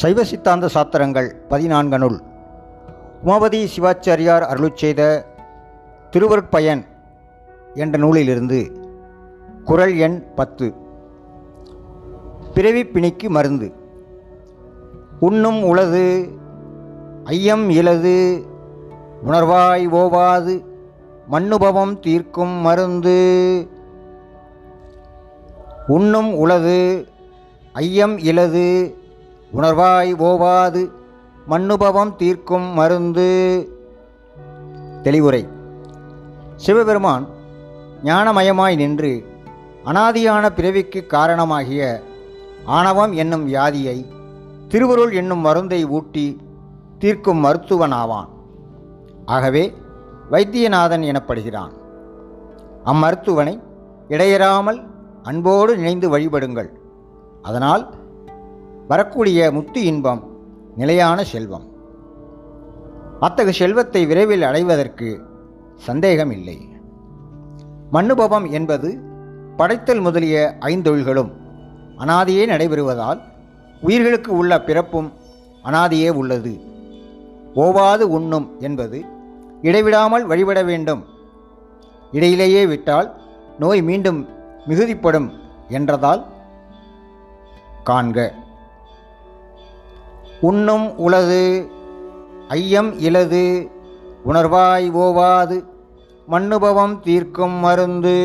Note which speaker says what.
Speaker 1: சைவ சித்தாந்த சாத்திரங்கள் 14 நூல் உமாபதி சிவாச்சாரியார் அருளுச் செய்த திருவருட்பயன் என்ற நூலிலிருந்து குறள் எண் 10. பிறவிப் பிணிக்கு மருந்து. உண்ணும் உளது ஐயம் இலது உணர்வாய் ஓவாது மண்ணுபவம் தீர்க்கும் மருந்து. உண்ணும் உளது ஐயம் இலது உணர்வாய் ஓவாது மண்ணுபவம் தீர்க்கும் மருந்து. தெளிவுரை. சிவபெருமான் ஞானமயமாய் நின்று அனாதியான பிறவிக்கு காரணமாகிய ஆணவம் என்னும் வியாதியை திருவருள் என்னும் மருந்தை ஊட்டி தீர்க்கும் மருத்துவனாவான். ஆகவே வைத்தியநாதன் எனப்படுகிறான். அம்மருத்துவனை இடையறாமல் அன்போடு நினைந்து வழிபடுங்கள். அதனால் வரக்கூடிய முத்தி இன்பம் நிலையான செல்வம். அத்தகு செல்வத்தை விரைவில் அடைவதற்கு சந்தேகம் இல்லை. மண்ணுபவம் என்பது படைத்தல் முதலிய ஐந்தொழில்களும் அனாதியே நடைபெறுவதால் உயிர்களுக்கு உள்ள பிறப்பும் அனாதியே உள்ளது. ஓவாது உண்ணும் என்பது இடைவிடாமல் வழிபட வேண்டும். இடையிலேயே விட்டால் நோய் மீண்டும் மிகுதிப்படும் என்றதால் காண்க. உண்ணும் உளது ஐயம் இலது உணர்வாய் ஓவாது மண்ணுபவம் தீர்க்கும் மருந்து.